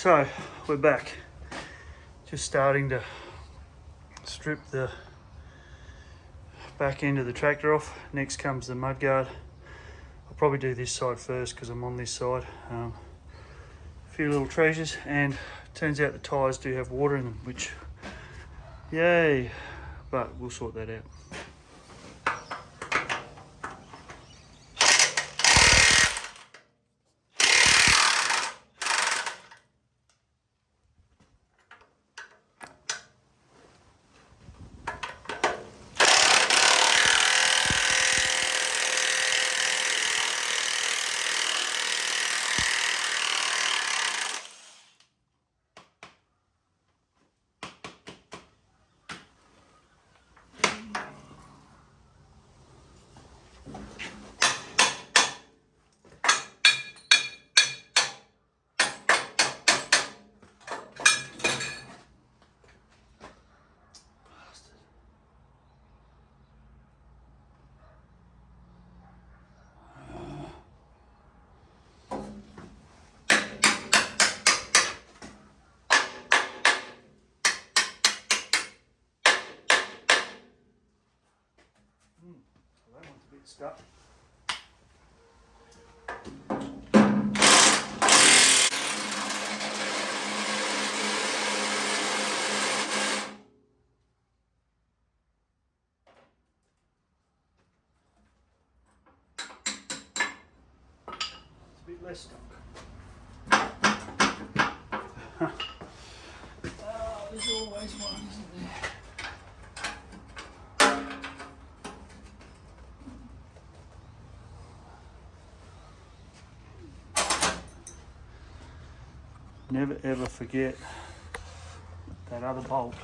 So we're back. Just starting to strip the back end of the tractor off. Next comes the mudguard. I'll probably do this side first because I'm on this side. A few little treasures, and turns out the tyres do have water in them, which yay, but we'll sort that out. That one's a bit stuck. It's a bit less stuck. Oh, there's always one, isn't there? Never ever forget that other bolt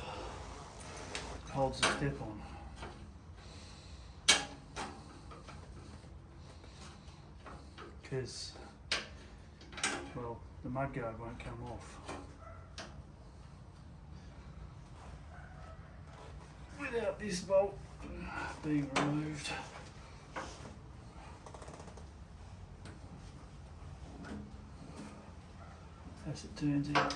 holds the step on. Because, well, the mudguard won't come off without this bolt being removed. As it turns out.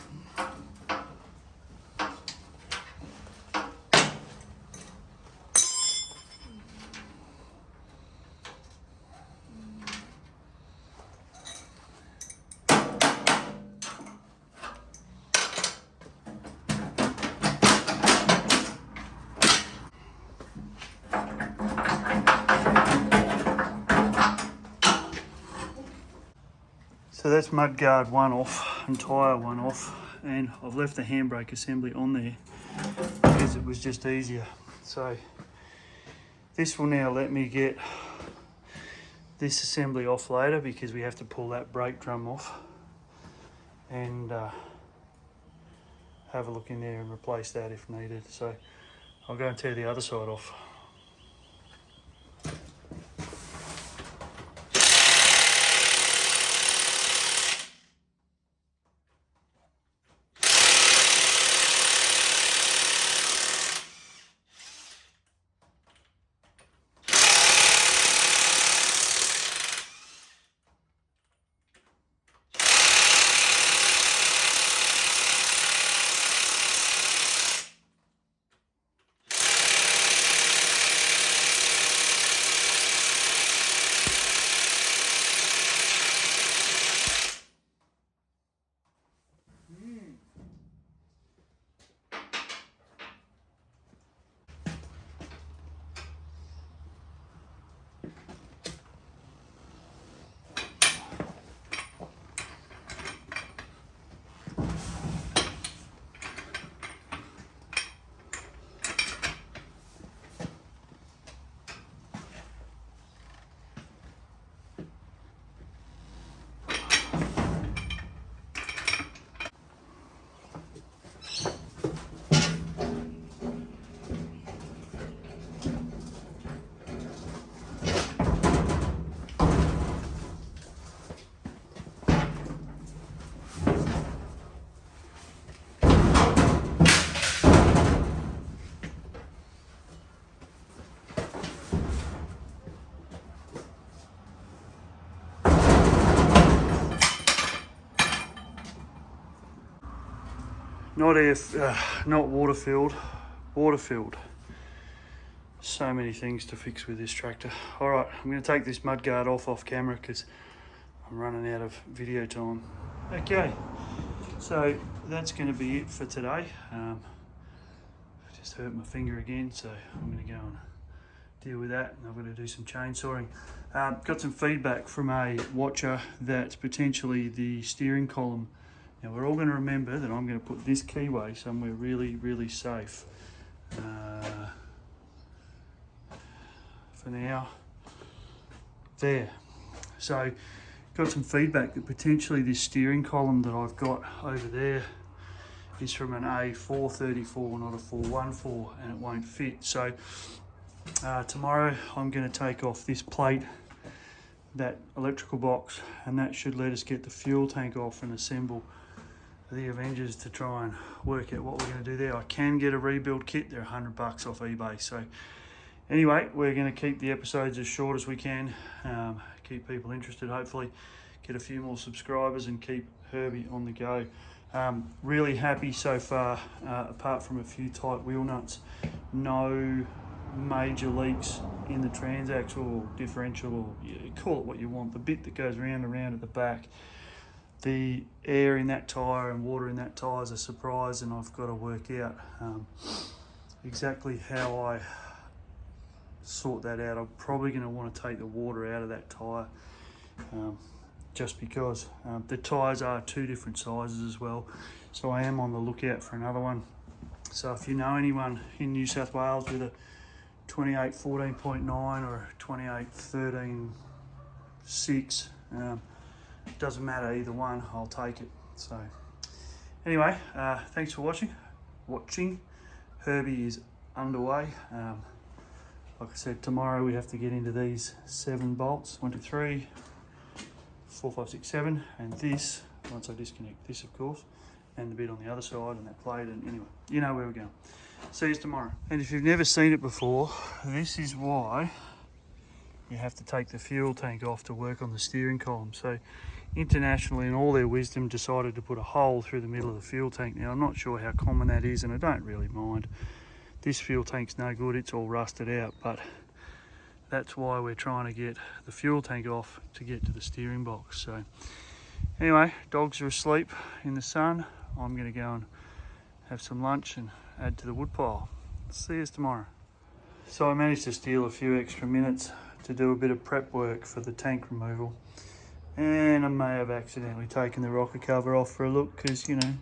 So that's mudguard one off and tyre one off, and I've left the handbrake assembly on there because it was just easier. So this will now let me get this assembly off later because we have to pull that brake drum off and have a look in there and replace that if needed. So I'll go and tear the other side off. not water filled, water filled. So many things to fix with this tractor. All right, I'm going to take this mudguard off camera because I'm running out of video time. Okay, so that's going to be it for today. I just hurt my finger again, so I'm going to go and deal with that, and I'm going to do some chainsawing. Got some feedback from a watcher that potentially the steering column, now we're all going to remember that I'm going to put this keyway somewhere really safe. For now, there. So got some feedback that potentially this steering column that I've got over there is from an A414, not a 414, and it won't fit. So tomorrow I'm going to take off this plate, that electrical box, and that should let us get the fuel tank off and assemble the Avengers to try and work out what we're going to do there. I can get a rebuild kit, they're $100 off eBay. So anyway, we're going to keep the episodes as short as we can, keep people interested, hopefully get a few more subscribers and keep Herbie on the go. Really happy so far, apart from a few tight wheel nuts. No major leaks in the transaxle or differential, or you call it what you want, the bit that goes round and round at the back. The air in that tyre and water in that tyre is a surprise, and I've got to work out exactly how I sort that out. I'm probably going to want to take the water out of that tyre, just because the tyres are two different sizes as well, so I am on the lookout for another one. So if you know anyone in New South Wales with a 28 14.9 or a 28 13.6, doesn't matter, either one, I'll take it. So anyway, thanks for watching. Herbie is underway. Like I said, tomorrow we have to get into these 7 bolts, 1 2 3 4 5 6 7, and this, once I disconnect this of course, and the bit on the other side and that plate, and anyway, you know where we're going. See you tomorrow. And if you've never seen it before, this is why you have to take the fuel tank off to work on the steering column. So internationally, in all their wisdom, decided to put a hole through the middle of the fuel tank. Now I'm not sure how common that is, and I don't really mind. This fuel tank's no good, it's all rusted out, but that's why we're trying to get the fuel tank off to get to the steering box. So anyway, dogs are asleep in the sun. I'm going to go and have some lunch and add to the wood pile. See you tomorrow. So I managed to steal a few extra minutes to do a bit of prep work for the tank removal, and I may have accidentally taken the rocker cover off for a look, because you know,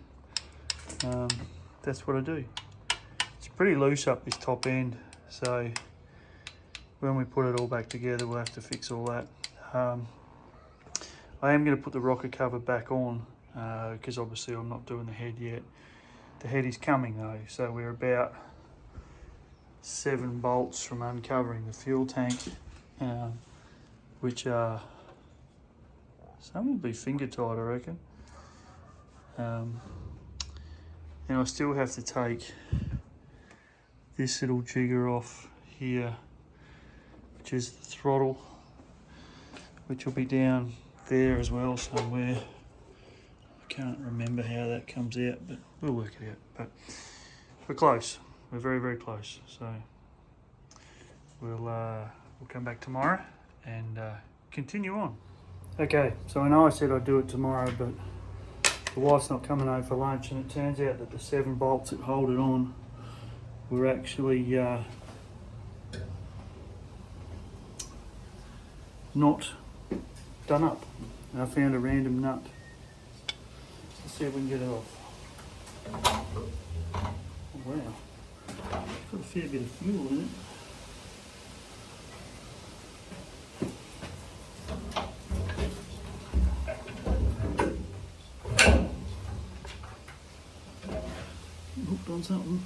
that's what I do. It's pretty loose up this top end, so when we put it all back together we'll have to fix all that. I am going to put the rocker cover back on, because obviously I'm not doing the head yet. The head is coming though, so we're about 7 bolts from uncovering the fuel tank, which are, some will be finger tight I reckon. And I still have to take this little jigger off here, which is the throttle, which will be down there as well somewhere. I can't remember how that comes out, but we'll work it out. But we're close. We're very close. So we'll come back tomorrow and continue on. Okay, so I know I said I'd do it tomorrow, but the wife's not coming home for lunch, and it turns out that the 7 bolts that hold it on were actually not done up. And I found a random nut. Let's see if we can get it off. Oh, wow, got a fair bit of fuel in it. Hooked on something.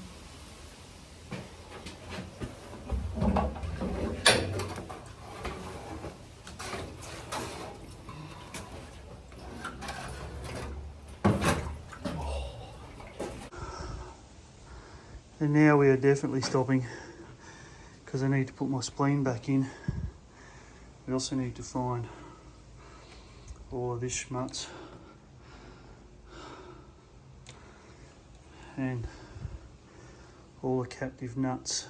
And now we are definitely stopping, because I need to put my spleen back in. We also need to find all of this schmutz. and all the captive nuts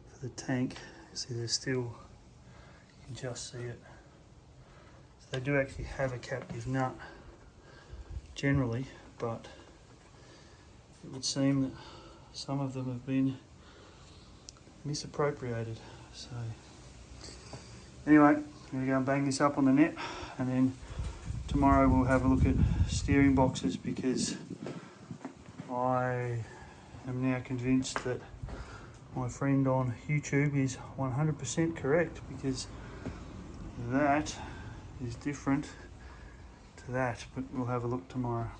for the tank. See, there's still, you can just see it. So they do actually have a captive nut generally, but it would seem that some of them have been misappropriated. So anyway, I'm going to go and bang this up on the net, and then tomorrow we'll have a look at steering boxes, because I am now convinced that my friend on YouTube is 100% correct, because that is different to that, but we'll have a look tomorrow.